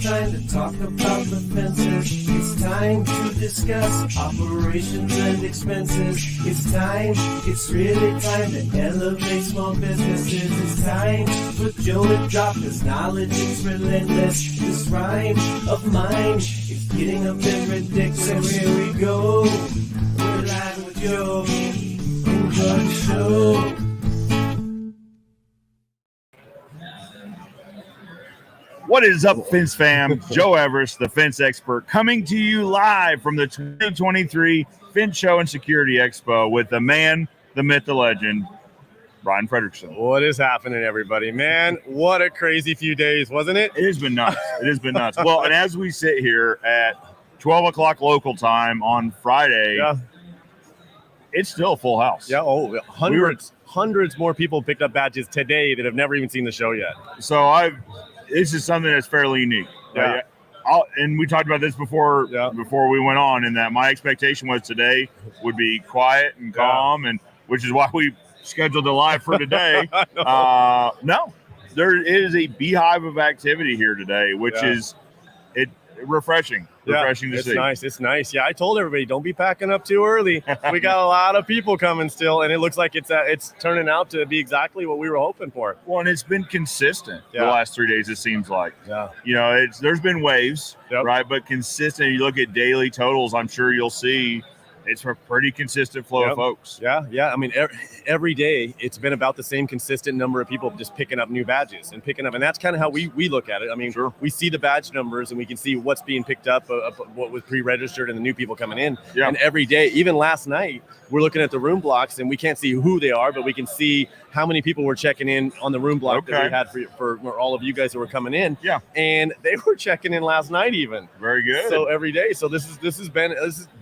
time to talk about the fences. It's time to discuss operations and expenses. It's time, it's really time to elevate small businesses. It's time for Joe to drop his knowledge. It's relentless. This rhyme of mine is getting a bit ridiculous. So here we go. We're live with Joe. Enjoy the show. What is up, Fence fam? Joe Everest, the fence expert, coming to you live from the 2023 Fence Show and Security Expo with the man, the myth, the legend, Brian Frederiksen. What is happening, everybody? Man, what a crazy few days, wasn't it? It has been nuts. It has been nuts. Well, and as we sit here at 12 o'clock local time on Friday, it's still a full house. Yeah, hundreds more people picked up badges today that have never even seen the show yet. So this is something that's fairly unique. Yeah. And we talked about this before we went on, and that my expectation was today would be quiet and calm, and which is why we scheduled a live for today. No, there is a beehive of activity here today, which is refreshing. Refreshing to see. It's nice. Yeah, I told everybody, don't be packing up too early. We got a lot of people coming still, and it looks like it's turning out to be exactly what we were hoping for. Well, and it's been consistent the last 3 days, it seems like. Yeah. You know, there's been waves, right? But consistent. You look at daily totals, I'm sure you'll see it's a pretty consistent flow of folks. Yeah. I mean, every day it's been about the same consistent number of people just picking up new badges and picking up. And that's kind of how we look at it. I mean, we see the badge numbers and we can see what's being picked up, what was pre-registered and the new people coming in. Yeah. And every day, even last night, we're looking at the room blocks and we can't see who they are, but we can see how many people were checking in on the room block that we had for all of you guys that were coming in. Yeah. And they were checking in last night even. Very good. So every day. So this is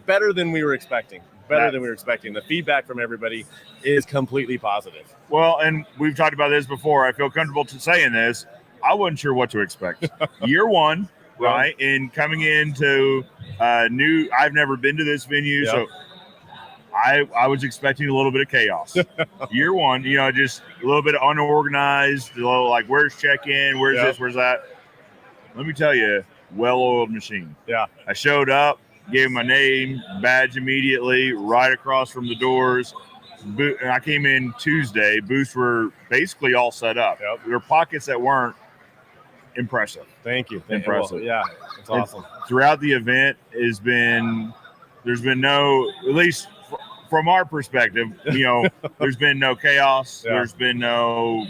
better than we were expecting. The feedback from everybody is completely positive. Well, and we've talked about this before. I feel comfortable saying this. I wasn't sure what to expect. Year one, right? And coming into I've never been to this venue, so I was expecting a little bit of chaos. Year one, just a little bit unorganized, a little like, where's check-in, where's this, where's that? Let me tell you, well-oiled machine. Yeah. I showed up, gave my name, badge immediately, right across from the doors. And I came in Tuesday. Booths were basically all set up. Yep. There were pockets that weren't. Impressive. Thank you. Impressive. Well, yeah, it's awesome. Throughout the event, there's been no, at least from our perspective, there's been no chaos. Yeah. There's been no,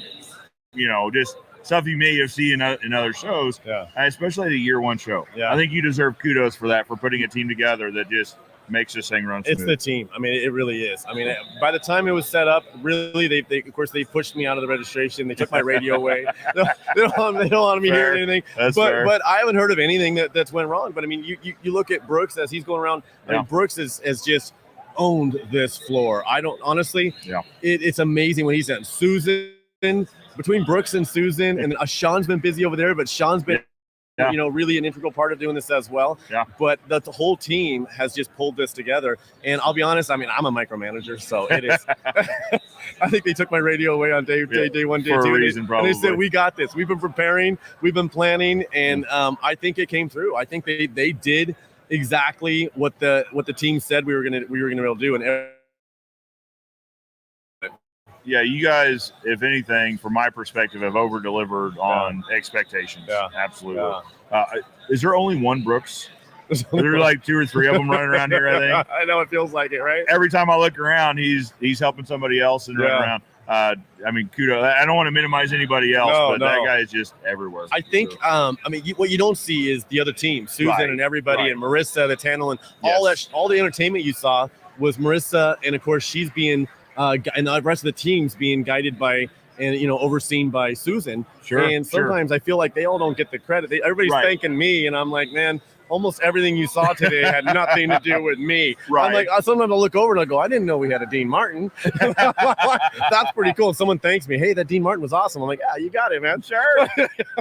just stuff you may have seen in other shows, especially the year one show. Yeah. I think you deserve kudos for that, for putting a team together that just makes this thing run smooth. It's the team. I mean, it really is. I mean, by the time it was set up, really, they pushed me out of the registration. They took my radio away. They don't want me hearing anything. But I haven't heard of anything that's went wrong. But I mean, you look at Brooks as he's going around. I mean, Brooks has just owned this floor. I don't honestly. Yeah. It's amazing what he's done. Susan, between Brooks and Susan, and Sean's been busy over there, but Sean's been. Yeah. Really an integral part of doing this as well. Yeah. But the whole team has just pulled this together. And I'll be honest, I mean, I'm a micromanager, so it is. I think they took my radio away on day one, day for two. A reason, and they said, we got this. We've been preparing. We've been planning. And I think it came through. I think they did exactly what the team said we were gonna be able to do. And yeah, you guys, if anything, from my perspective, have over-delivered on expectations. Yeah, absolutely. Yeah. Is there only one Brooks? There are like 2 or 3 of them running around here, I think. I know, it feels like it, right? Every time I look around, he's helping somebody else and running around. I mean, kudos. I don't want to minimize anybody else, but that guy is just everywhere. I think, what you don't see is the other team, Susan and everybody, and Marissa, the Tannel, and all the entertainment you saw was Marissa, and of course she's being and the rest of the team's being guided by and overseen by Susan. Sure. And sometimes I feel like they all don't get the credit. Everybody's thanking me, and I'm like, man, almost everything you saw today had nothing to do with me. Right. I'm like, sometimes I look over and I go, I didn't know we had a Dean Martin. That's pretty cool. And someone thanks me, hey, that Dean Martin was awesome. I'm like, yeah, you got it, man. Sure.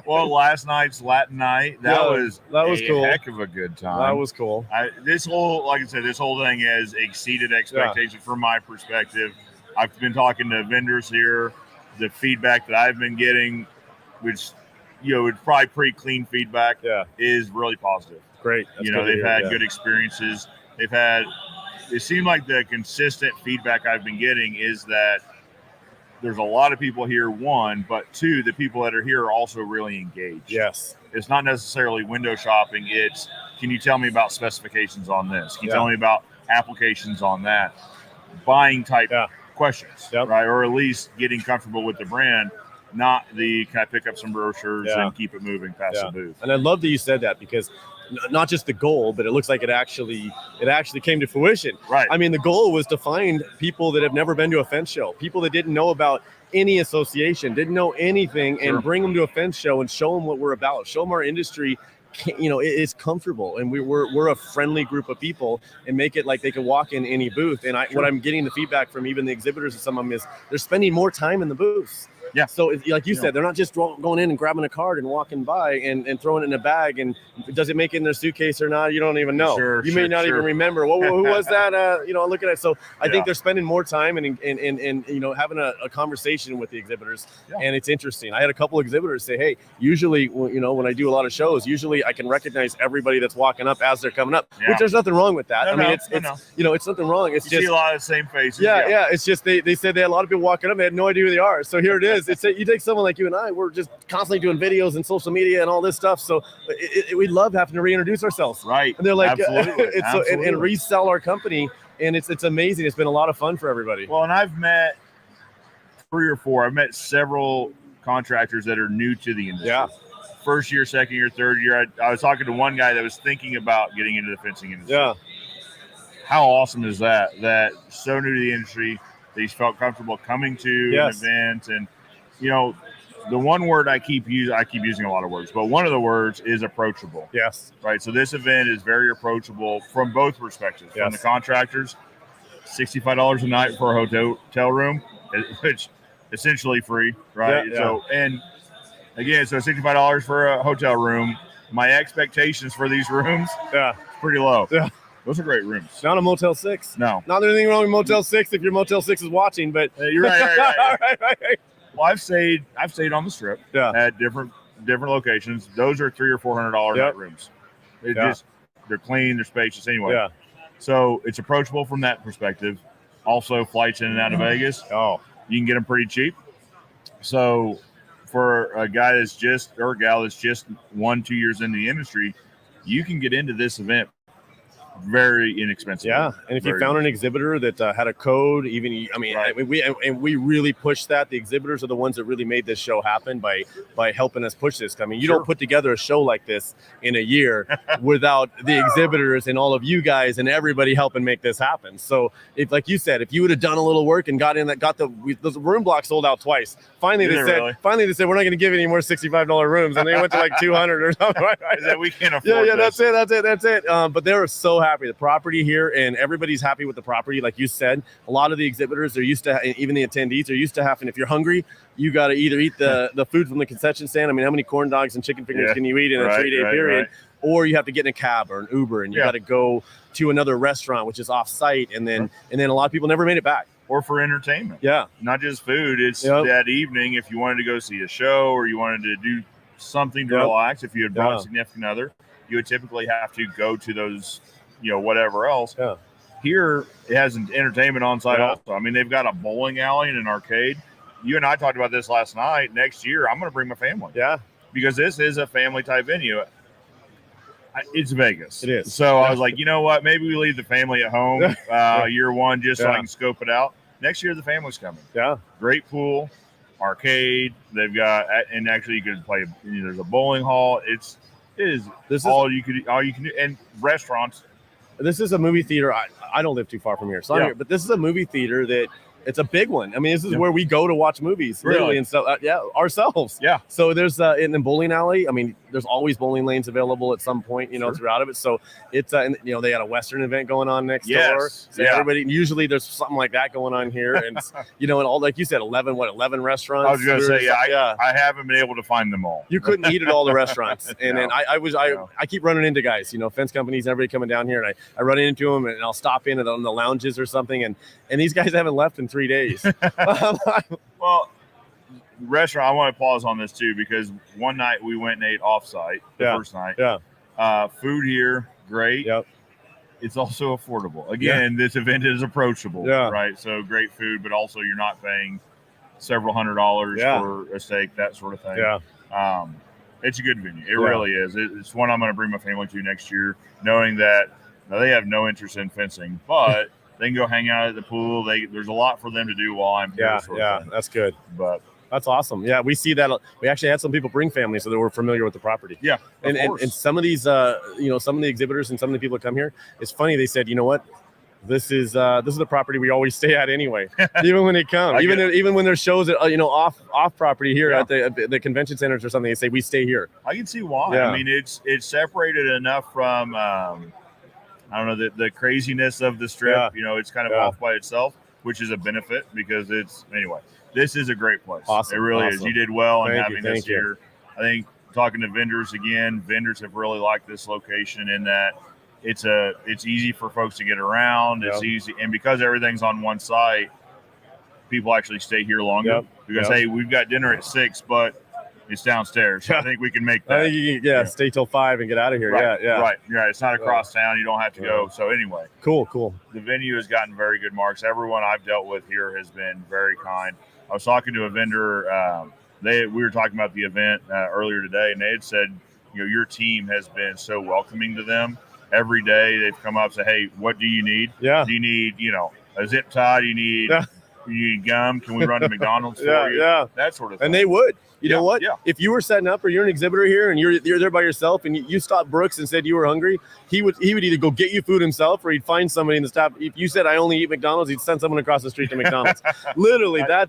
Well, last night's Latin night, that was cool. Heck of a good time. That was cool. This whole thing has exceeded expectations from my perspective. I've been talking to vendors here. The feedback that I've been getting, which it's probably pretty clean feedback, is really positive. Great. They've had good experiences. It seemed like the consistent feedback I've been getting is that there's a lot of people here, one, but two, the people that are here are also really engaged. Yes. It's not necessarily window shopping. It's, can you tell me about specifications on this? Can you tell me about applications on that? Buying type questions, right? Or at least getting comfortable with the brand, not the, can I pick up some brochures and keep it moving past the booth? And I love that you said that, because not just the goal, but it looks like it actually came to fruition. Right. I mean, the goal was to find people that have never been to a fence show, people that didn't know about any association, didn't know anything, and bring them to a fence show and show them what we're about, show them our industry. It's comfortable, and we're a friendly group of people, and make it like they can walk in any booth. And what I'm getting the feedback from even the exhibitors and some of them is they're spending more time in the booths. Yeah. So like you said, they're not just going in and grabbing a card and walking by and throwing it in a bag. And does it make it in their suitcase or not? You don't even know. You may not even remember. Who was that? Look at it. So I think they're spending more time and having a conversation with the exhibitors. Yeah. And it's interesting. I had a couple exhibitors say, hey, usually, when I do a lot of shows, usually I can recognize everybody that's walking up as they're coming up, which there's nothing wrong with that. It's something wrong. It's you see a lot of the same faces. Yeah. It's just, they said they had a lot of people walking up. They had no idea who they are. So here it is. It's you take someone like you and I, we're just constantly doing videos and social media and all this stuff. So we love having to reintroduce ourselves. Right. And they're like, Absolutely. And resell our company. And it's amazing. It's been a lot of fun for everybody. Well, and I've met 3 or 4. I've met several contractors that are new to the industry. Yeah. First year, second year, third year. I was talking to one guy that was thinking about getting into the fencing industry. Yeah. How awesome is that? That so new to the industry, that he's felt comfortable coming to an event. And the one word I keep using a lot of words, but one of the words is approachable. Yes. Right. So this event is very approachable from both perspectives. From the contractors, $65 a night for a hotel room, which essentially free. Right. Yeah. So, and again, so $65 for a hotel room. my expectations for these rooms, pretty low. Yeah. Those are great rooms. Not a Motel 6. No. Not that anything wrong with Motel 6 if your Motel 6 is watching, but you're right. right. Well, I've stayed on the Strip at different locations. Those are $300 or $400 night rooms. They're clean, they're spacious anyway. Yeah. So it's approachable from that perspective. Also, flights in and out of Vegas. Oh, you can get them pretty cheap. So for a guy that's just, or a gal that's just 1-2 years in the industry, you can get into this event very inexpensive. Yeah, and if you found an exhibitor that had a code, we really push that. The exhibitors are the ones that really made this show happen by helping us push this. I mean, you don't put together a show like this in a year without the exhibitors and all of you guys and everybody helping make this happen. So, if, like you said, if you would have done a little work and got the room block sold out twice. Finally, they said we're not going to give any more $65 rooms, and they went to like 200 or something. Right? Is that we can't afford? Yeah, that's it. But they were so happy. The property here, and everybody's happy with the property. Like you said, a lot of the exhibitors are used to, even the attendees are used to having, if you're hungry, you got to either eat the food from the concession stand. I mean, how many corn dogs and chicken fingers can you eat in a 3-day period? Right. Or you have to get in a cab or an Uber, and you got to go to another restaurant, which is off-site, and then a lot of people never made it back. Or for entertainment. Yeah. Not just food. It's that evening if you wanted to go see a show or you wanted to do something to relax. If you had brought a significant other, you would typically have to go to those, whatever else. Yeah. Here, it has an entertainment on site also. I mean, they've got a bowling alley and an arcade. You and I talked about this last night. Next year, I'm going to bring my family. Yeah. Because this is a family-type venue. It's Vegas. It is. So I was like, you know what? Maybe we leave the family at home year one just so I can scope it out. Next year, the family's coming. Yeah. Great pool, arcade. They've got, and actually you could play, there's a bowling hall. This is all you can do. And restaurants. This is a movie theater. I don't live too far from here, so I'm here. But this is a movie theater that it's a big one. I mean, this is where we go to watch movies, literally, and so ourselves. Yeah. So there's in the bowling alley. I mean, there's always bowling lanes available at some point, throughout of it. So it's they got a Western event going on next door. So everybody, usually there's something like that going on here, and and all, like you said, 11 restaurants. I was going to say, I haven't been able to find them all. You couldn't eat at all the restaurants, and then I keep running into guys, fence companies, everybody coming down here, and I run into them, and I'll stop in on the lounges or something, and these guys haven't left in 3 days. Well, restaurant, I want to pause on this too, because one night we went and ate off-site the first night. Yeah. Food here, great. Yep. It's also affordable. Again, this event is approachable, right? So great food, but also you're not paying several $100s for a steak, that sort of thing. Yeah. It's a good venue. It really is. It's one I'm going to bring my family to next year, knowing that they have no interest in fencing, but they can go hang out at the pool. There's a lot for them to do while I'm here. That's good. But that's awesome. Yeah, we see that. We actually had some people bring families so they were familiar with the property. Yeah, and some of these, some of the exhibitors and some of the people that come here, it's funny. They said, you know what, this is the property we always stay at anyway. Even when they come, even when there's shows at off property here at the convention centers or something, they say we stay here. I can see why. Yeah. I mean, it's separated enough from. I don't know, the craziness of the Strip. It's kind of off by itself, which is a benefit because this is a great place. Awesome. It really is. You did well in having this here. I think talking to vendors again, vendors have really liked this location in that it's easy for folks to get around. It's easy. And because everything's on one site, people actually stay here longer because, hey, we've got dinner at 6, but it's downstairs. So I think we can make that. I think you can, stay till 5 and get out of here. Right, yeah. Right. It's not across town. You don't have to go. So anyway. Cool. The venue has gotten very good marks. Everyone I've dealt with here has been very kind. I was talking to a vendor. We were talking about the event earlier today, and they had said, your team has been so welcoming to them. Every day they've come up and said, hey, what do you need? Yeah. Do you need, a zip tie? Do you need... You need gum? Can we run to McDonald's for you? Yeah. That sort of thing. And they would. You know what? Yeah. If you were setting up or you're an exhibitor here and you're there by yourself and you stopped Brooks and said you were hungry, he would either go get you food himself or he'd find somebody in the staff. If you said I only eat McDonald's, he'd send someone across the street to McDonald's. Literally, I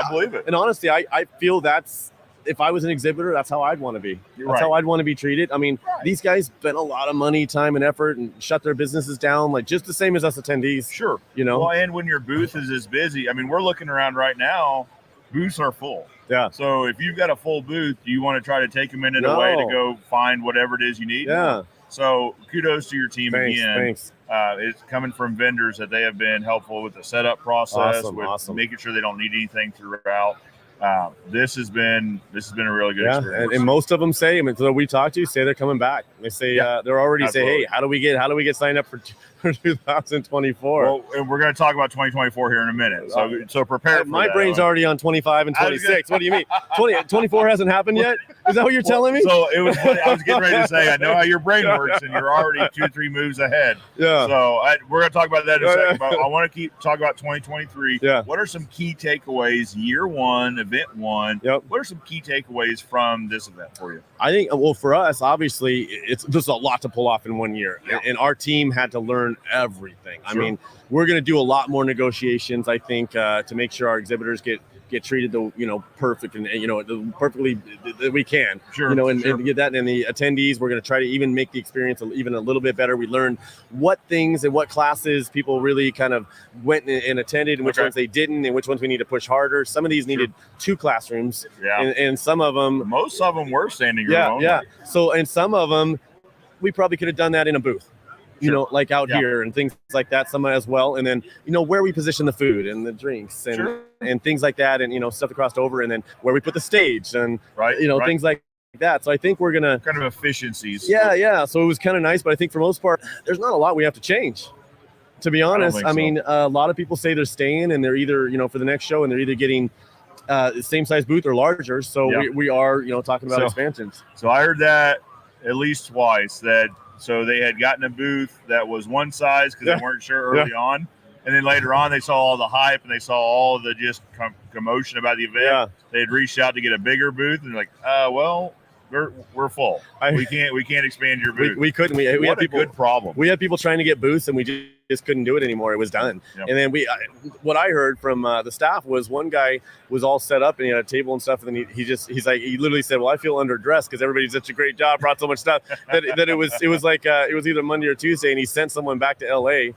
believe it. And honestly, I feel that's, if I was an exhibitor, that's how I'd want to be. That's how I'd want to be treated. I mean, these guys spent a lot of money, time, and effort and shut their businesses down, like just the same as us attendees. Sure. Well, and when your booth is as busy, I mean, we're looking around right now, booths are full. Yeah. So if you've got a full booth, you want to try to take a minute away to go find whatever it is you need. Yeah. So kudos to your team again. Thanks. It's coming from vendors that they have been helpful with the setup process, Awesome. making sure they don't need anything throughout. This has been a really good experience. And most of them say, I mean, so we talk to, say they're coming back. They say they're already absolutely. say, hey, how do we get signed up for 2024? Well, and we're going to talk about 2024 here in a minute. So prepare. For my that. brain's already on 25 and 26. What do you mean? 24 hasn't happened yet? Is that what you're telling me? So it was funny. I was getting ready to say, I know how your brain works, and you're already 2-3 moves ahead. Yeah. So we're going to talk about that in a second. But I want to talk about 2023. Yeah. What are some key takeaways? Year one, event one. Yep. What are some key takeaways from this event for you? I think, well, for us, obviously, there's a lot to pull off in 1 year, and our team had to learn everything. Sure. I mean, we're going to do a lot more negotiations, I think, to make sure our exhibitors get treated perfect and perfectly that we can. Sure. And get that. And the attendees, we're going to try to even make the experience even a little bit better. We learned what things and what classes people really kind of went and attended, and which ones they didn't, and which ones we need to push harder. Some of these needed 2 classrooms, and some of them, most of them were standing room. Yeah. So, and some of them, we probably could have done that in a booth. Like out here and things like that, some as well. And then, where we position the food and the drinks and things like that, and, stuff that crossed over, and then where we put the stage and, things like that. So I think we're going to kind of efficiencies. Yeah. So it was kind of nice, but I think for most part, there's not a lot we have to change. To be honest, I mean, a lot of people say they're staying and they're either, for the next show, and they're either getting the same size booth or larger. So we are, talking about expansions. So I heard that at least twice so they had gotten a booth that was one size because they weren't sure early on. And then later on, they saw all the hype and they saw all the just commotion about the event. Yeah. They had reached out to get a bigger booth, and they're like, well, we're full. We can't expand your booth. We couldn't. We had people, good problem. We had people trying to get booths, and we just couldn't do it anymore. It was done. Yep. And then what I heard from the staff was one guy was all set up and he had a table and stuff, and then he literally said, well, I feel underdressed because everybody did such a great job, brought so much stuff that it was like it was either Monday or Tuesday, and he sent someone back to LA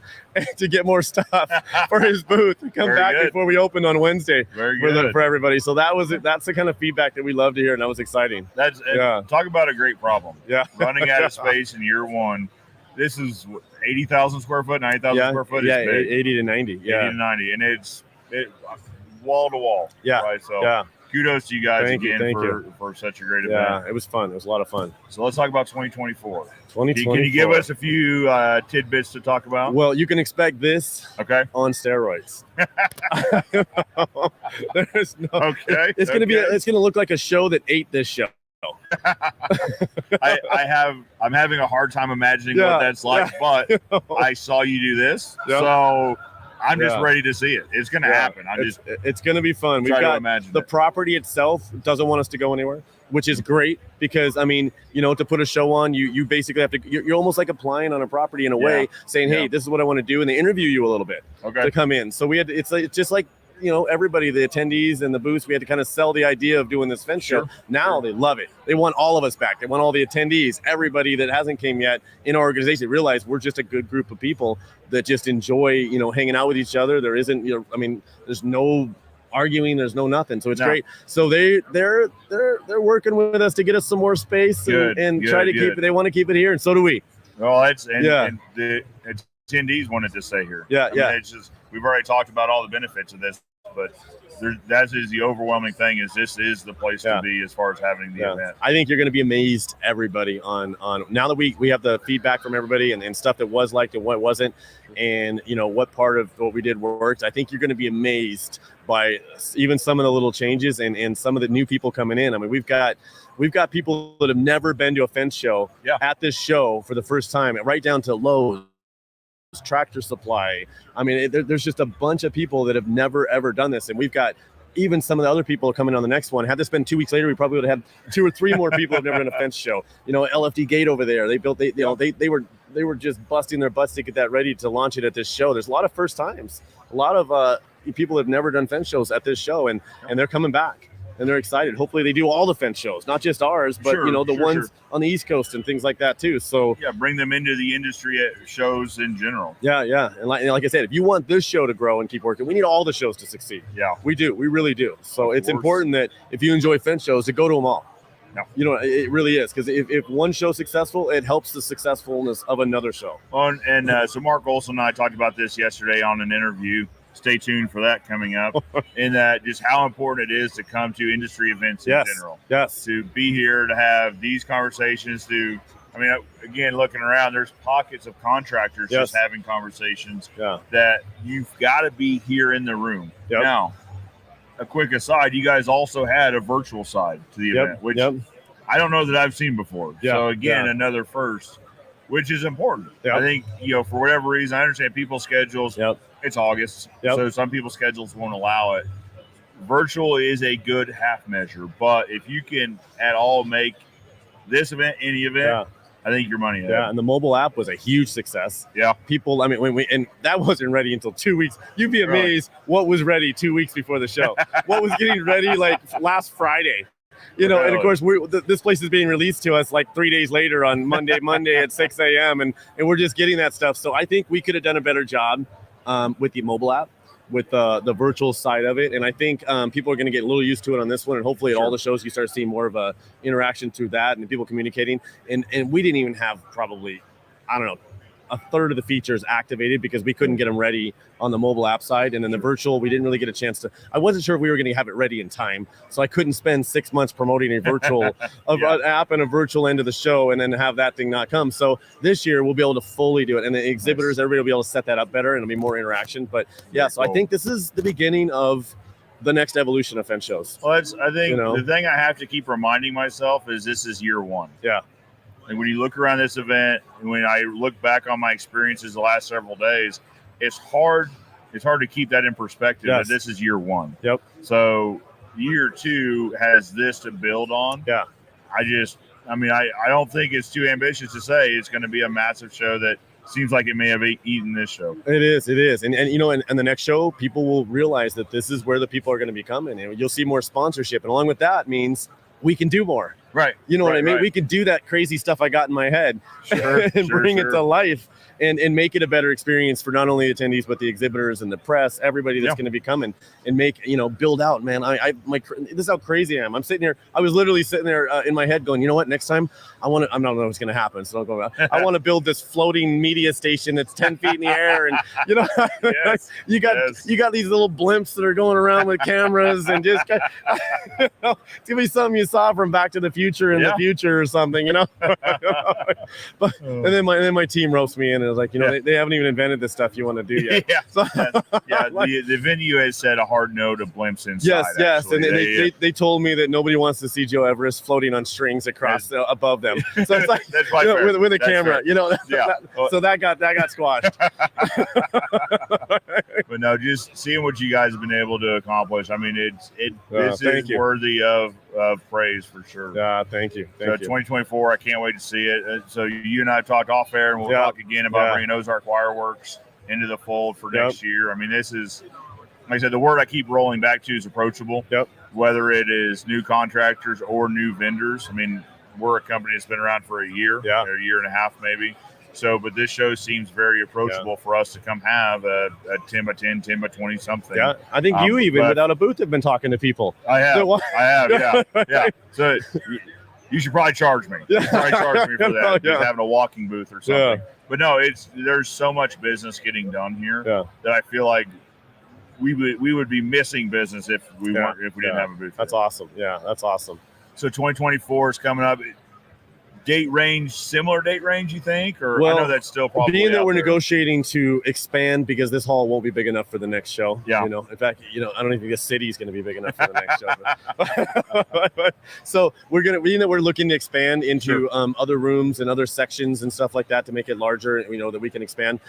to get more stuff for his booth to come back before we opened on Wednesday. Very good. For everybody. So that's the kind of feedback that we love to hear, and that was exciting. Talk about a great problem. Yeah. Running out of space in year one. This is 80,000 square foot, 90,000 square foot. Yeah, is big. 80 to 90. Yeah. 80 to 90. And it's wall to wall. Yeah. Right. So kudos to you guys for such a great event. Yeah, it was fun. It was a lot of fun. So let's talk about 2020 Can 2024. you give us a few tidbits to talk about? Well, you can expect this on steroids. There's no. Okay. It's gonna look like a show that ate this show. I'm having a hard time imagining what that's like, but I saw you do this, so I'm just ready to see it. It's going to happen. It's going to be fun. We've got the property itself doesn't want us to go anywhere, which is great because, I mean, to put a show on, you basically have to, you're almost like applying on a property in a way, saying, hey, this is what I want to do. And they interview you a little bit to come in. So it's just like, everybody, the attendees and the booths, we had to kind of sell the idea of doing this fence show. Now they love it. They want all of us back. They want all the attendees, everybody that hasn't came yet in our organization. Realize we're just a good group of people that just enjoy, hanging out with each other. There isn't, there's no arguing. There's no nothing. So it's great. So they're working with us to get us some more space and try to keep it. They want to keep it here, and so do we. Well, and the attendees wanted to stay here. It's just, we've already talked about all the benefits of this, but that is the overwhelming thing. Is this is the place to be as far as having the event. I think you're going to be amazed, everybody, on now that we have the feedback from everybody and stuff that was liked and what wasn't, and what part of what we did worked. I think you're going to be amazed by even some of the little changes and some of the new people coming in. I mean, we've got people that have never been to a fence show at this show for the first time, right down to Lowe's, Tractor Supply. I mean, there's just a bunch of people that have never ever done this, and we've got even some of the other people coming on the next one. Had this been 2 weeks later, we probably would have had 2 or 3 more people who've never done a fence show. LFD Gate over there, they were just busting their butts to get that ready to launch it at this show. There's a lot of first times, a lot of people that have never done fence shows at this show, and they're coming back. and they're excited. Hopefully they do all the fence shows, not just ours, but the ones on the East Coast and things like that too. So bring them into the industry shows in general. And like I said, if you want this show to grow and keep working, we need all the shows to succeed. We really do. So it's important that if you enjoy fence shows, to go to them all. It really is, because if one show's successful, it helps the successfulness of another show. Well, so Mark Olson and I talked about this yesterday on an interview. Stay tuned for that coming up. In that, just how important it is to come to industry events in general. To be here, to have these conversations, again, looking around, there's pockets of contractors just having conversations that you've got to be here in the room. Now, a quick aside, you guys also had a virtual side to the event, which I don't know that I've seen before. So again, another first, which is important. I think, for whatever reason, I understand people's schedules. It's August, so some people's schedules won't allow it. Virtual is a good half measure, but if you can at all make this event, any event, I think your money. And the mobile app was a huge success. People, when that wasn't ready until 2 weeks. You'd be amazed what was ready 2 weeks before the show. What was getting ready like last Friday. And of course, this place is being released to us like 3 days later on Monday at 6 a.m. And we're just getting that stuff. So I think we could have done a better job with the mobile app, with the virtual side of it. And I think people are going to get a little used to it on this one. And hopefully at all the shows, you start seeing more of a interaction through that and people communicating. And we didn't even have probably, a third of the features activated because we couldn't get them ready on the mobile app side. And then the virtual, we didn't really get a chance to. I wasn't sure if we were going to have it ready in time. So I couldn't spend 6 months promoting a virtual an app and a virtual end of the show and then have that thing not come. So this year we'll be able to fully do it. And the exhibitors, everybody will be able to set that up better and it'll be more interaction. But I think this is the beginning of the next evolution of fence shows. Well, I think the thing I have to keep reminding myself is this is year one. And when you look around this event, and when I look back on my experiences the last several days, it's hard to keep that in perspective that this is year one. So year two has this to build on. I don't think it's too ambitious to say it's going to be a massive show that seems like it may have eaten this show. It is. And the next show, people will realize that this is where the people are going to be coming. And you'll see more sponsorship. And along with that means we can do more. You know what I mean? We can do that crazy stuff I got in my head and bring it to life and make it a better experience for not only attendees, but the exhibitors and the press, everybody that's going to be coming and make, build out, man. This is how crazy I am. I'm sitting here. I was literally sitting there in my head going, you know what, next time I don't know what's going to happen. So don't go about. I want to build this floating media station that's 10 feet in the air. And, you got these little blimps that are going around with cameras and just, it's going to be something you saw from Back to the Future in the future or something, But and then my team ropes me in and was like, they haven't even invented this stuff you want to do yet. The venue has said a hard no to blimps inside. Yes, and they told me that nobody wants to see Joe Everest floating on strings across above them. So it's like with a camera, so that got squashed. But no, just seeing what you guys have been able to accomplish. This is worthy of praise for sure. Thank you. So 2024, I can't wait to see it. So you and I talked off air, and we'll talk again about bringing Ozark Wireworks into the fold for next year. This is, like I said, the word I keep rolling back to is approachable. Whether it is new contractors or new vendors. We're a company that's been around for a year, or a year and a half maybe. So, but this show seems very approachable for us to come have a 10 by 10, 10 by 20 something. I think you even without a booth have been talking to people. I have. So you should probably charge me. You should probably charge me for that. Just having a walking booth or something. But no, there's so much business getting done here that I feel like we would be missing business if we didn't have a booth. That's awesome. That's awesome. So 2024 is coming up. Similar date range, you think? Or I know that's still probably being that we're negotiating to expand because this hall won't be big enough for the next show. In fact, I don't even think the city is going to be big enough for the next show. So we're looking to expand into other rooms and other sections and stuff like that to make it larger. That we can expand.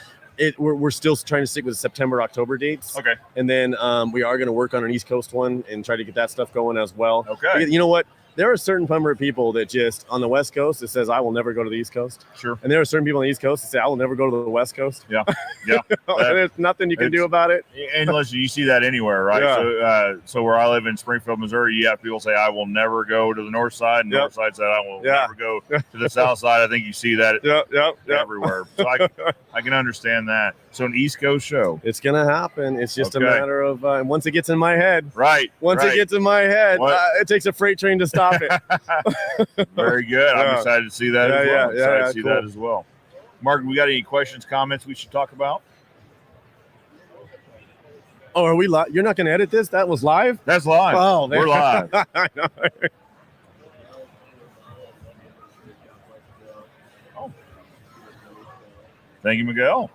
We're still trying to stick with September, October dates. And then we are going to work on an East Coast one and try to get that stuff going as well. Okay. You know what? there are certain number of people that just on the West Coast, it says, I will never go to the East Coast. Sure. And there are certain people on the East Coast that say, I will never go to the West Coast. Yeah. Yeah. And there's nothing you can do about it. Unless you see that anywhere, right? Yeah. So where I live in Springfield, Missouri, you have people say, I will never go to the north side. And north side said, I will never go to the south side. I think you see that everywhere. So I can understand that. So an East Coast show. It's going to happen. It's just a matter of once it gets in my head. Right. Once it gets in my head, it takes a freight train to stop it. Very good. I'm excited to see that as well. Excited to see cool. that as well. Mark, we got any questions, comments we should talk about? Oh, are we live? You're not going to edit this? That was live? That's live. Oh, we're live. I know. Thank you, Miguel.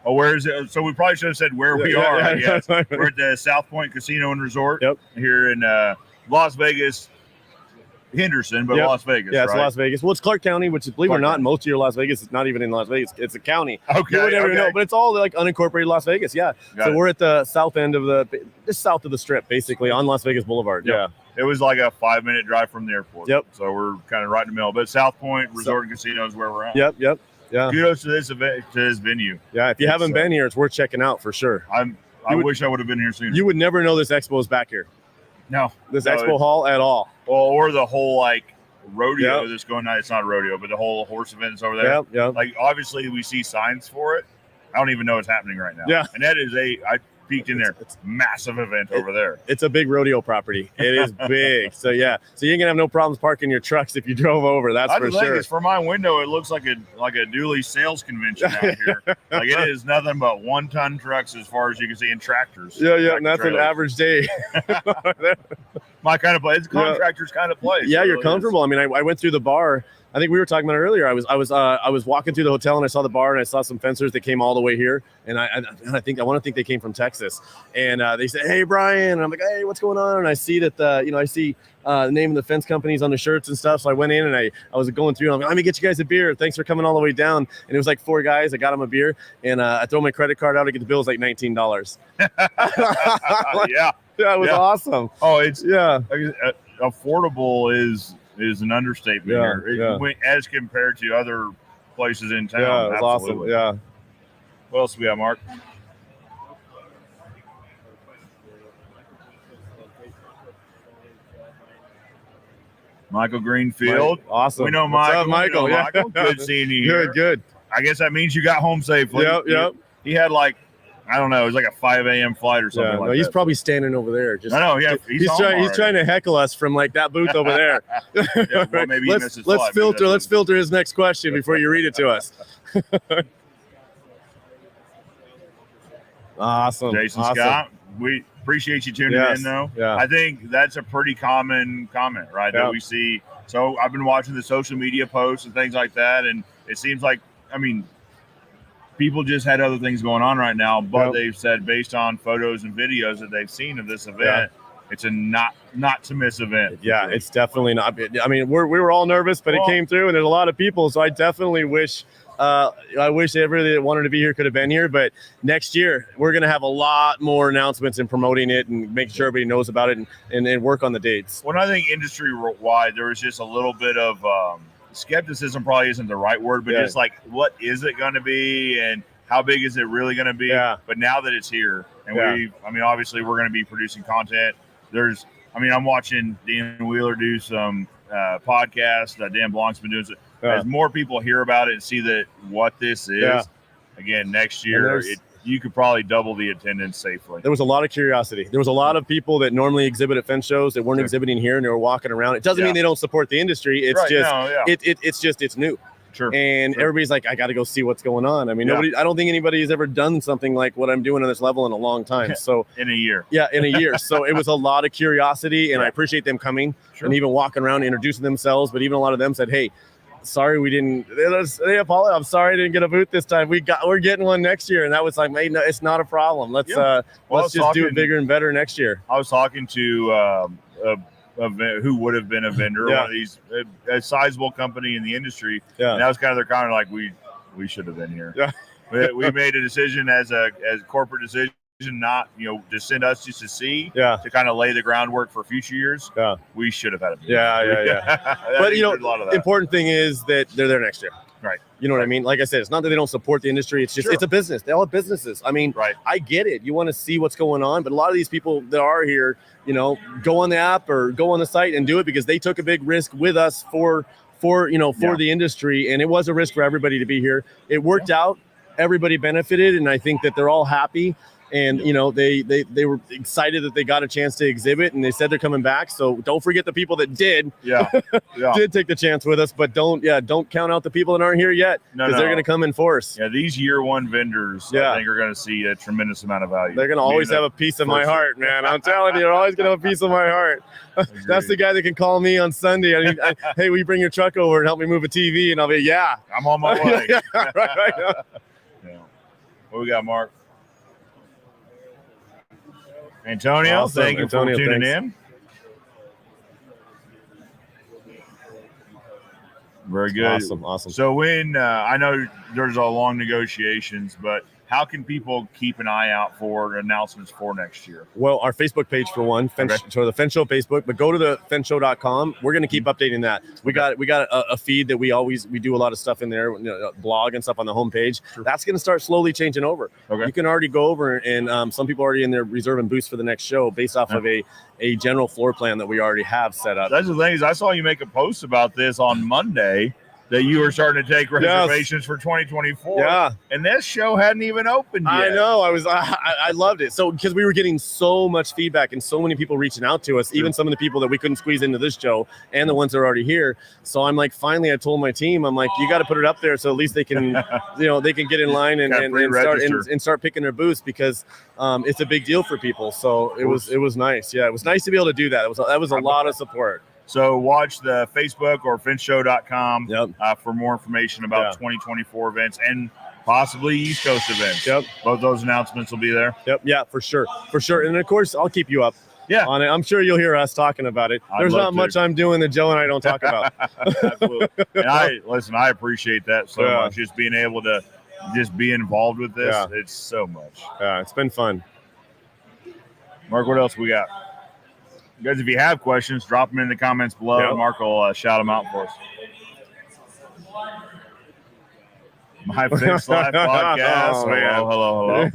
Oh, where is it? So we probably should have said where we are. I guess. We're at the South Point Casino and Resort here in Las Vegas, Henderson, but Las Vegas. Yeah, it's Las Vegas. Well, it's Clark County, which, believe it or not, most of your Las Vegas is not even in Las Vegas. It's a county. Okay. You would never know, but it's all like unincorporated Las Vegas. Yeah. So we're at the south end of just south of the Strip, basically, on Las Vegas Boulevard. Yeah. It was like a 5-minute drive from the airport. Yep. So we're kind of right in the middle. But South Point Resort and Casino is where we're at. Yep. Yeah. Kudos to this event, to this venue. Yeah. If you haven't been here, it's worth checking out for sure. I wish I would have been here sooner. You would never know this expo is back here. No. This expo hall at all. Well, or the whole like rodeo that's going on. It's not a rodeo, but the whole horse event is over there. Yeah. Like obviously we see signs for it. I don't even know what's happening right now. Yeah. And that is I peeked in there. It's a massive event over there. It's a big rodeo property. It is big. So yeah. So you ain't gonna have no problems parking your trucks if you drove over. That's for sure. It's from my window. It looks like a dually sales convention out here. Like it is nothing but 1-ton trucks as far as you can see, and tractors. Yeah. And that's an average day. My kind of place. It's a contractor's kind of place. Yeah, you're comfortable. I mean, I went through the bar. I think we were talking about it earlier. I was walking through the hotel and I saw the bar and I saw some fencers that came all the way here. And I want to think they came from Texas. And they said, "Hey, Brian." And I'm like, "Hey, what's going on?" And I see that I see the name of the fence companies on the shirts and stuff. So I went in and I was going through. And I'm like, "Let me get you guys a beer. Thanks for coming all the way down." And it was like 4 guys. I got them a beer and I throw my credit card out. I get the bill. It's like $19. Yeah. Yeah, it was awesome. Oh, it's affordable is an understatement here. As compared to other places in town. Yeah, it's awesome. Yeah. What else we got, Mark? Michael Greenfield. Awesome. We know What's Michael. up, Michael? Yeah. Michael. Good seeing you here. Good. I guess that means you got home safely. Yep. He had like, I don't know, it was like a 5 a.m. flight or something like that. He's probably standing over there. I know, yeah. He's trying to heckle us from like that booth over there. Well, maybe he missed his flight. Let's filter his next question before you read it to us. Awesome. Jason Scott, we appreciate you tuning in, though. Yeah. I think that's a pretty common comment, right, that we see. So I've been watching the social media posts and things like that, and it seems like, I mean, people just had other things going on right now, but they've said based on photos and videos that they've seen of this event, it's a not to miss event. Yeah, it's definitely not. I mean, we were all nervous, but it came through, and there's a lot of people. So I definitely wish everybody that wanted to be here could have been here. But next year, we're going to have a lot more announcements and promoting it and making sure everybody knows about it and work on the dates. Well, I think industry-wide, there was just a little bit of skepticism probably isn't the right word, but just like, what is it going to be and how big is it really going to be? Yeah. But now that it's here, and obviously we're going to be producing content. I'm watching Dan Wheeler do some podcasts. Dan Blanc's been doing it. As more people hear about it and see that what this is, again, next year, you could probably double the attendance safely. There was a lot of curiosity. There was a lot of people that normally exhibit at fence shows that weren't exhibiting here, and they were walking around. It doesn't mean they don't support the industry. It's it's new. Sure. And everybody's like, I got to go see what's going on. I mean, I don't think anybody has ever done something like what I'm doing on this level in a long time. So in a year. Yeah, in a year. So it was a lot of curiosity, and I appreciate them coming and even walking around, introducing themselves. But even a lot of them said, "Hey, sorry we didn't." They apologize. "I'm sorry I didn't get a booth this time. We're getting one next year." And that was like, "Hey, no, it's not a problem. Let's just do it bigger and better next year." I was talking to who would have been a vendor, one of these, a sizable company in the industry. Yeah. And that was kind of their comment, like, we should have been here. Yeah. we made a decision as a corporate decision not, to send us just to see, Yeah. to kind of lay the groundwork for future years. Yeah. We should have had a booth. Yeah. But, a lot of that. important thing is that they're there next year. Right. You know what I mean? Like I said, it's not that they don't support the industry. It's just, it's a business. They all have businesses. I mean, I get it. You want to see what's going on, but a lot of these people that are here, go on the app or go on the site and do it because they took a big risk with us for the industry. And it was a risk for everybody to be here. It worked out. Everybody benefited. And I think that they're all happy. And, they were excited that they got a chance to exhibit, and they said they're coming back. So don't forget the people that did did take the chance with us, but don't count out the people that aren't here yet, because they're going to come in force. Yeah, these year one vendors, I think, are going to see a tremendous amount of value. They're going to always have a piece of my heart, man. I'm telling you, they're always going to have a piece of my heart. That's the guy that can call me on Sunday. Hey, will you bring your truck over and help me move a TV? And I'll be, I'm on my way. right. What we got, Mark? Antonio, awesome. Thank you for tuning in. Very good. Awesome. So when I know there's a long negotiations, but how can people keep an eye out for announcements for next year? Well, our Facebook page for one, so the Fence Show Facebook, but go to the fenceshow.com. We're going to keep updating that. We got a feed that we do a lot of stuff in there, blog and stuff on the homepage. That's going to start slowly changing over. Okay. You can already go over, and some people are already in there reserving booths for the next show based off of a general floor plan that we already have set up. That's the thing is I saw you make a post about this on Monday, that you were starting to take reservations for 2024. Yeah. And this show hadn't even opened yet. I know. I loved it. So, because we were getting so much feedback and so many people reaching out to us, even some of the people that we couldn't squeeze into this show and the ones that are already here. So I'm like, finally, I told my team, I'm like, you got to put it up there so at least they can, they can get in line and start picking their booths, because it's a big deal for people. So it was nice. Yeah. It was nice to be able to do that. That was a lot of support. So watch the Facebook or fenceshow.com for more information about 2024 events and possibly East Coast events. Both those announcements will be there. Yeah, for sure. And of course, I'll keep you up on it. I'm sure you'll hear us talking about it. There's not much I'm doing that Joe and I don't talk about. Absolutely. And I appreciate that so much. Just being able to just be involved with this. It's so much. Yeah, it's been fun. Mark, what else we got? Guys, if you have questions, drop them in the comments below. And Mark will shout them out for us. My Fix Life podcast. Hello.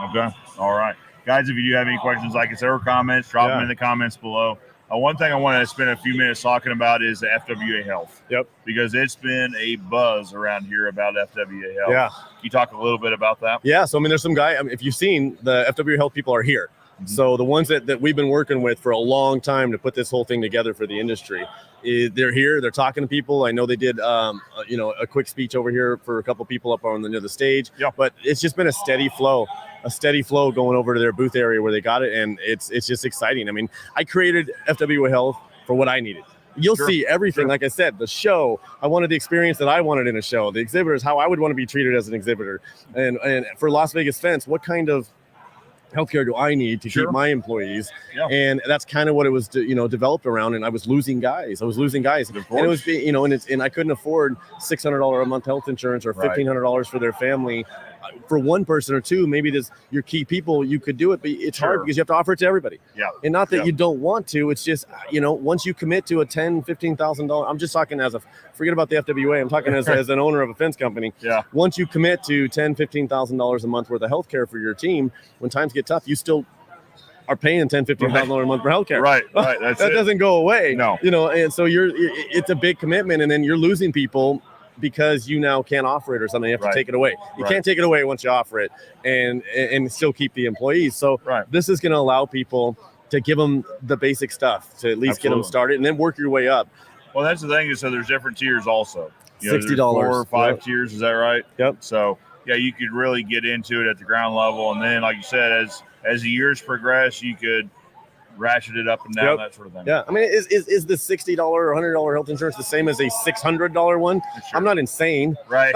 Okay. All right. Guys, if you do have any questions, like I said, or comments, drop them in the comments below. One thing I want to spend a few minutes talking about is the FWA Health. Because it's been a buzz around here about FWA Health. Can you talk a little bit about that? Yeah. So, there's some guy, if you've seen, the FWA Health people are here. So the ones that we've been working with for a long time to put this whole thing together for the industry, they're here. They're talking to people. I know they did, a quick speech over here for a couple people up on the stage. But it's just been a steady flow going over to their booth area where they got it, and it's just exciting. I created FWA Health for what I needed. You'll see everything. Like I said, the show, I wanted the experience that I wanted in a show. The exhibitors, how I would want to be treated as an exhibitor, and for Las Vegas Fence, what kind of healthcare do I need to keep my employees? And that's kind of what it was, developed around. And I was losing guys. And it was, and I couldn't afford $600 a month health insurance or $1,500 for their family. For one person or two, maybe this your key people, you could do it, but it's hard because you have to offer it to everybody. And not that you don't want to. It's just, once you commit to a $10,000, $15,000, I'm just talking forget about the FWA. I'm talking as an owner of a fence company. Once you commit to $10,000, $15,000 a month worth of healthcare for your team, when times get tough, you still are paying $10,000, $15,000 a month for healthcare. Right. That doesn't go away. No. And so it's a big commitment, and then you're losing people because you now can't offer it or something. You have to take it away. You can't take it away once you offer it and still keep the employees. So this is going to allow people to give them the basic stuff to at least get them started, and then work your way up. Well, that's the thing. So there's different tiers also. $60. 4 or 5 tiers. Is that right? Yep. So you could really get into it at the ground level. And then, like you said, as the years progress, you could ratchet it up and down, that sort of thing. Is the $60 or $100 health insurance the same as a $600 one? I'm not insane. Right.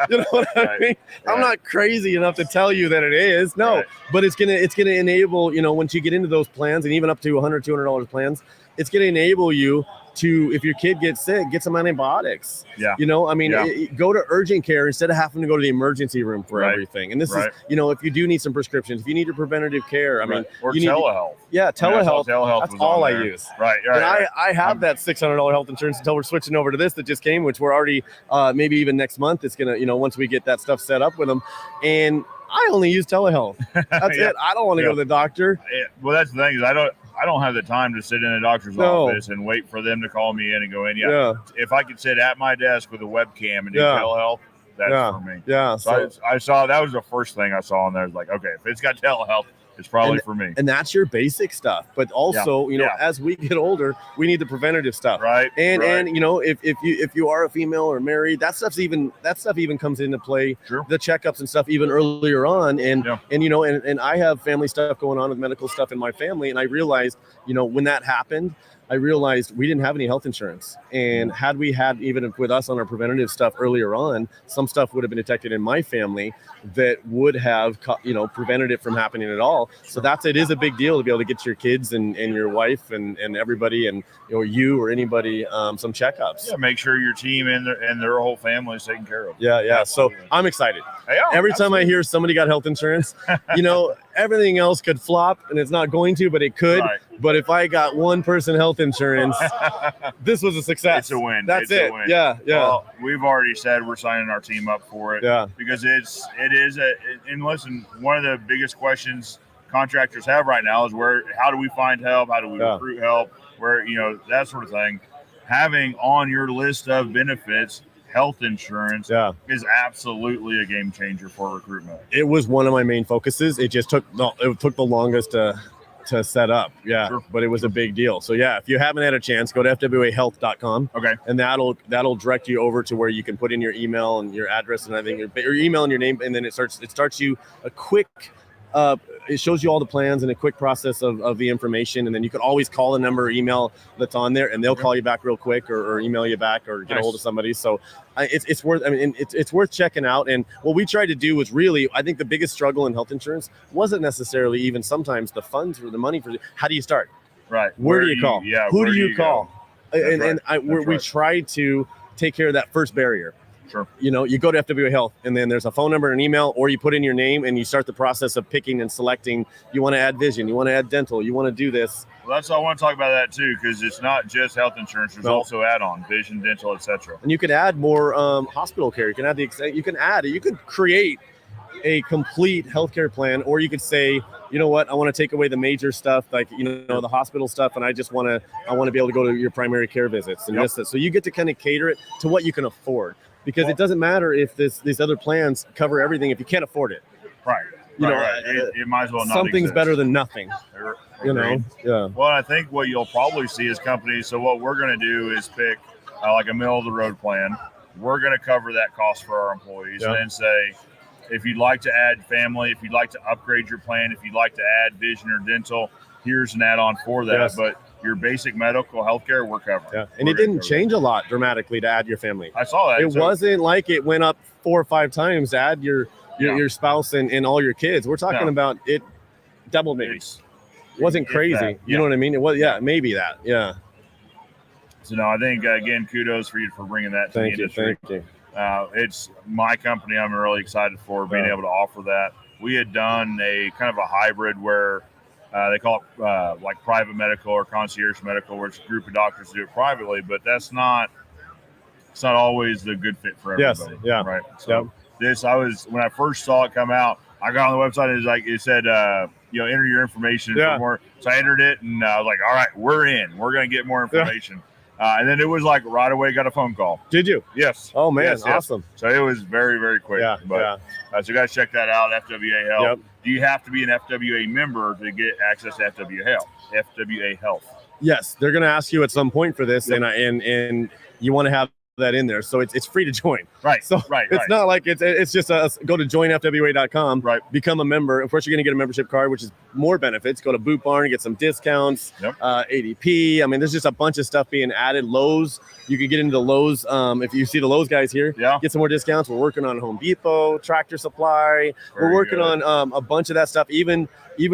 You know what I mean? I'm not crazy enough to tell you that it is. No, but it's gonna enable, once you get into those plans, and even up to $100, $200 plans, it's gonna enable you to, if your kid gets sick, get some antibiotics. Yeah. You know, I mean, Yeah. go to urgent care instead of having to go to the emergency room for Right. everything. And this Right. is, you know, if you do need some prescriptions, if you need your preventative care, I mean, or you need telehealth. yeah, telehealth. Telehealth That's was all on I there. use. Right. And Right. I have that $600 health insurance until we're switching over to this that just came, which we're already maybe even next month. It's gonna, you know, once we get that stuff set up with them, and I only use telehealth. That's Yeah. it. I don't want to Yeah. go to the doctor. Well, that's the thing is I don't have the time to sit in a doctor's office and wait for them to call me in and go in. Yeah. If I could sit at my desk with a webcam and do telehealth, that's for me. Yeah. So I saw that was the first thing I saw on there. I was like, okay, if it's got telehealth, it's probably for me. And that's your basic stuff. But also, you know, as we get older, we need the preventative stuff. Right. And you know, if you are a female or married, that stuff even comes into play. Sure. The checkups and stuff even earlier on. And you know, and I have family stuff going on with medical stuff in my family. And I realized, you know, when that happened, I realized we didn't have any health insurance. And had we had, even with us on our preventative stuff earlier on, some stuff would have been detected in my family that would have, you know, prevented it from happening at all. So it is a big deal to be able to get your kids and your wife and everybody, and you or anybody some checkups. Yeah, make sure your team and their whole family is taken care of. Yeah. Absolutely. So I'm excited. Every time I hear somebody got health insurance, you know, everything else could flop, and it's not going to, but it could. Right. But if I got one person health insurance, this was a success. It's a win. That's it. Yeah. Well, we've already said we're signing our team up for it. Yeah. Because and listen, one of the biggest questions contractors have right now is how do we find help? How do we recruit help? Where, you know, that sort of thing. Having on your list of benefits health insurance is absolutely a game changer for recruitment. It was one of my main focuses. It just took the longest to set up. Yeah. Sure. But it was a big deal. So if you haven't had a chance, go to fwahealth.com. Okay. And that'll direct you over to where you can put in your email and your address and everything, your email and your name, and then it starts you a quick it shows you all the plans and a quick process of the information, and then you can always call the number or email that's on there, and they'll call you back real quick or email you back or get a hold of somebody. So it's worth. I mean, it's worth checking out. And what we tried to do was really, I think the biggest struggle in health insurance wasn't necessarily even sometimes the funds or the money for. How do you start? Right. Where do you call? Who do you call? We tried to take care of that first barrier. Sure. You know, you go to FWA Health, and then there's a phone number and an email, or you put in your name and you start the process of picking and selecting. You want to add vision, you want to add dental, you want to do this. Well, that's I want to talk about that too, because it's not just health insurance. There's also add-on vision, dental, etc. And you could add more hospital care. You can add you could create a complete healthcare plan, or you could say, you know what, I want to take away the major stuff, like, you know, the hospital stuff, and I want to be able to go to your primary care visits and this. So you get to kind of cater it to what you can afford. Because it doesn't matter if these other plans cover everything if you can't afford it. Right. It might as well not something's exist. Better than nothing. You know? Yeah. Well, I think what you'll probably see is companies. So what we're going to do is pick like a middle of the road plan. We're going to cover that cost for our employees and then say, if you'd like to add family, if you'd like to upgrade your plan, if you'd like to add vision or dental, here's an add-on for that. Yes. But your basic medical health care, we're covering. Yeah. And it didn't change a lot dramatically to add your family. I saw that. It wasn't like it went up 4 or 5 times to add your spouse and all your kids. We're talking about it doubled maybe. It wasn't crazy. You know what I mean? It was, maybe that. Yeah. So, no, I think, again, kudos for you for bringing that to the industry. Thank you. It's my company. I'm really excited for being able to offer that. We had done a kind of a hybrid where they call it like private medical or concierge medical, where it's a group of doctors do it privately, but it's not always the good fit for everybody. Yes. Yeah. Right. So when I first saw it come out, I got on the website and it said, enter your information for more. So I entered it and I was like, all right, we're in. We're going to get more information. And then it was like right away, got a phone call. Did you? Yes. Oh, man. Yes, awesome. Yes. So it was very, very quick. Yeah. So you guys check that out, FWA Health. Yep. Do you have to be an FWA member to get access to FWA Health? FWA Health. Yes. They're going to ask you at some point for this. Yep. And you want to have that in there, so it's free to join. Right. So it's not like it's just go to joinfwa.com. Right. Become a member. Of course, you're going to get a membership card, which is more benefits. Go to Boot Barn, get some discounts. Yep. ADP. I mean, there's just a bunch of stuff being added. Lowe's. You could get into the Lowe's. If you see the Lowe's guys here, get some more discounts. We're working on Home Depot, Tractor Supply. We're working on a bunch of that stuff. Even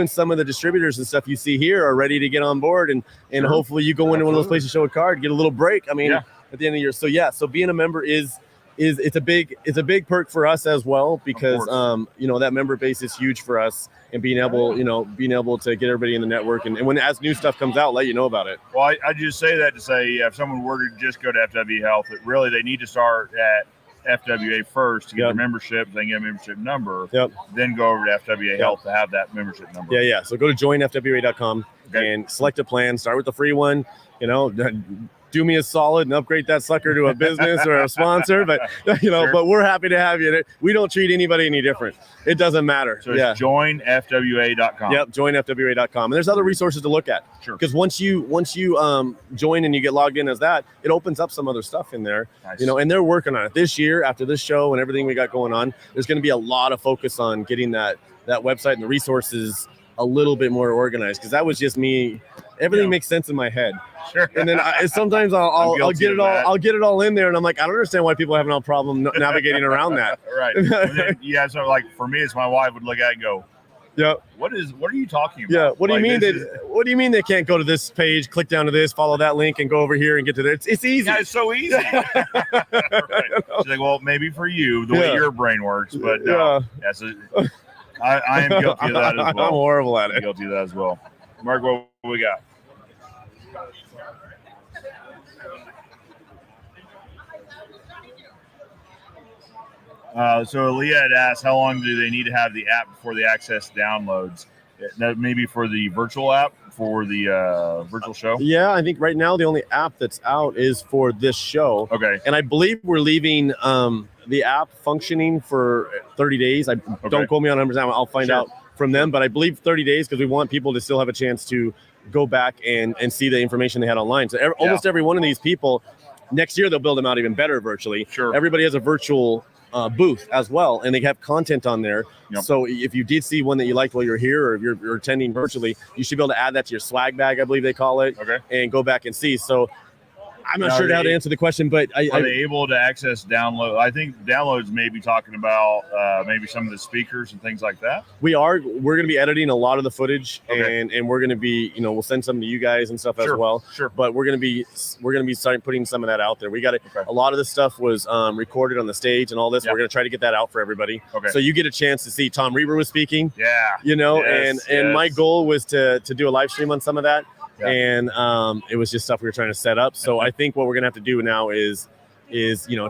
some of the distributors and stuff you see here are ready to get on board, and hopefully you go into one of those places, show a card, get a little break. I mean, at the end of the year. So being a member is it's a big perk for us as well, because that member base is huge for us, and being able to get everybody in the network, and when as new stuff comes out, let you know about it. Well, I just say that to say, if someone were to just go to FW Health, that really they need to start at FWA first to get their membership, then get a membership number, then go over to FWA Health to have that membership number. Yeah. So go to joinfwa.com and select a plan. Start with the free one. Do me a solid and upgrade that sucker to a business or a sponsor, but but we're happy to have you. We don't treat anybody any different. It doesn't matter. So it's joinfwa.com. Yep, joinfwa.com. And there's other resources to look at. Sure. Because once you join and you get logged in as that, it opens up some other stuff in there. Nice. And they're working on it this year after this show and everything we got going on. There's going to be a lot of focus on getting that website and the resources a little bit more organized, because that was just me. Everything makes sense in my head. Sure. And then sometimes I'll get it all. I'll get it all in there, and I'm like, I don't understand why people have no problem navigating around that. Right. So like for me, it's my wife would look at it and go, what are you talking about? Yeah. What do you mean what do you mean they can't go to this page, click down to this, follow that link, and go over here and get to there? It's easy. Yeah, it's so easy. Right. She's like, well, maybe for you, the way your brain works, but I am guilty of that as well. I'm horrible at it. I'm guilty of that as well. Mark, what we got? So Leah had asked, how long do they need to have the app before the access downloads? That maybe for the virtual app, for the virtual show? Yeah, I think right now the only app that's out is for this show. Okay. And I believe we're leaving the app functioning for 30 days. Don't quote me on numbers now. I'll find out from them. But I believe 30 days, because we want people to still have a chance to go back and see the information they had online. So almost every one of these people, next year they'll build them out even better virtually. Sure. Everybody has a virtual booth as well, and they have content on there. So if you did see one that you liked while you're here, or if you're attending virtually, you should be able to add that to your swag bag, I believe they call it, and go back and see. So I'm not sure how to answer the question, but are they able to access download? I think downloads may be talking about maybe some of the speakers and things like that. We're going to be editing a lot of the footage, and we're going to be, we'll send some to you guys and stuff as well. Sure. But we're going to be starting putting some of that out there. We got a lot of this stuff was recorded on the stage and all this. We're going to try to get that out for everybody. So you get a chance to see Tom Reber was speaking. And my goal was to do a live stream on some of that. And it was just stuff we were trying to set up. So I think what we're gonna have to do now is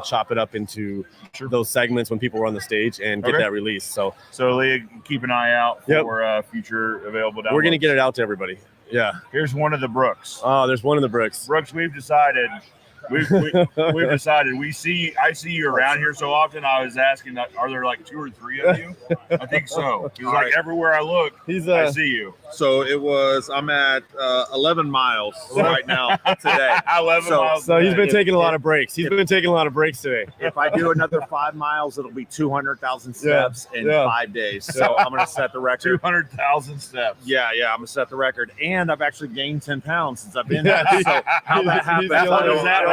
chop it up into those segments when people are on the stage and get that released. So Leah, keep an eye out for future available downloads. We're gonna get it out to everybody. Yeah. Here's one of the Brooks. Oh, there's one of the Brooks. Brooks, we've decided. We've decided. I see you around here so often. I was asking, are there like 2 or 3 of you? I think so. Because like everywhere I look, I see you. So I'm at 11 miles right now today. 11 miles. So he's been taking a lot of breaks. He's been taking a lot of breaks today. If I do another 5 miles, it'll be 200,000 steps in 5 days. So I'm going to set the record. 200,000 steps. Yeah. I'm going to set the record. And I've actually gained 10 pounds since I've been here. So how that happened.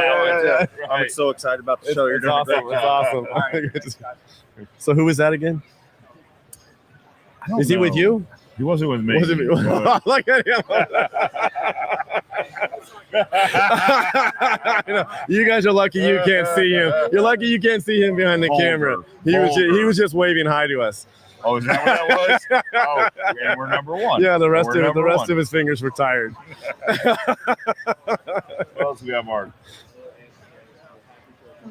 I'm so excited about the show. It's awesome. It's awesome. Right. So who was that again? Is he with you? He wasn't with me. Look at him. You guys are lucky you can't see him. You're lucky you can't see him behind the camera. He was just waving hi to us. Oh, is that what that was? Oh, and we're number 1. Yeah, the rest of his fingers were tired. What else we got, Mark?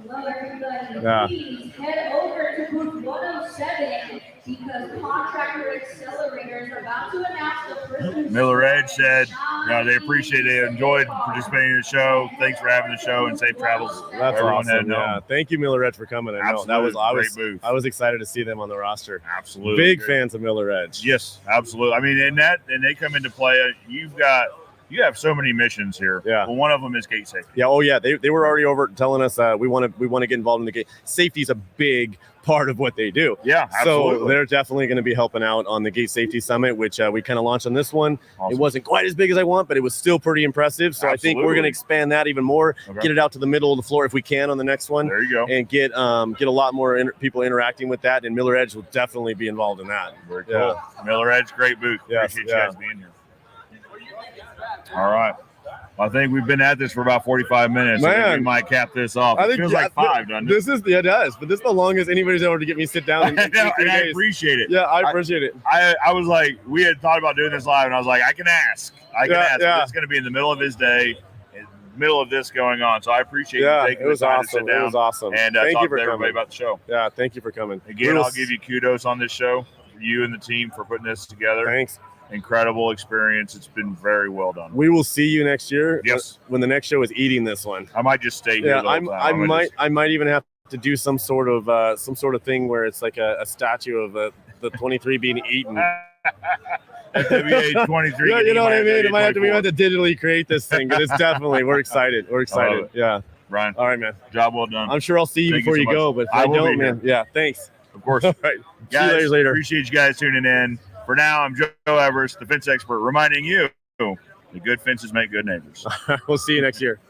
Hello, everybody. Please head over to booth 107 because Contractor Accelerator is about to announce the first. Miller Edge said they appreciate it. They enjoyed participating in the show. Thanks for having the show and safe travels. That's awesome. Yeah. Thank you, Miller Edge, for coming. I know I was excited to see them on the roster. Absolutely. Big fans of Miller Edge. Yes, absolutely. I mean, and they come into play. You've got You have so many missions here. Yeah. Well, one of them is gate safety. Yeah. Oh, yeah. They were already over telling us we want to get involved in the gate. Safety is a big part of what they do. Yeah, absolutely. So they're definitely going to be helping out on the Gate Safety Summit, which we kind of launched on this one. Awesome. It wasn't quite as big as I want, but it was still pretty impressive. So I think we're going to expand that even more, get it out to the middle of the floor if we can on the next one. There you go. And get a lot more people interacting with that. And Miller Edge will definitely be involved in that. Very cool. Miller Edge, great booth. Yes, Appreciate you guys being here. All right. I think we've been at this for about 45 minutes. I think we might cap this off. It feels like 5, doesn't it? It does, but this is the longest anybody's ever to get me sit down. And I appreciate it. Yeah, I appreciate it. I was like, we had thought about doing this live, and I was like, I can ask. Yeah. It's going to be in the middle of his day, in the middle of this going on. So I appreciate you taking the time to sit down. It was awesome. And thank talk you for to everybody coming. about the show. Yeah, thank you for coming. Again, I'll give you kudos on this show, for you and the team for putting this together. Thanks. Incredible experience. It's been very well done. We will see you next year. Yes. When the next show is eating this one. I might just stay here. Yeah, I might even have to do some sort of thing where it's like a statue of the 23 being eaten. FWA 23. Yeah, you know what I mean? We might have to digitally create this thing, but it's definitely we're excited. Yeah. Ryan. All right, man. Job well done. I'm sure I'll see you before you go, but if I don't, man. Yeah, thanks. Of course. All right. Guys, see you later. Appreciate you guys tuning in. For now, I'm Joe Everest, the fence expert, reminding you the good fences make good neighbors. We'll see you next year.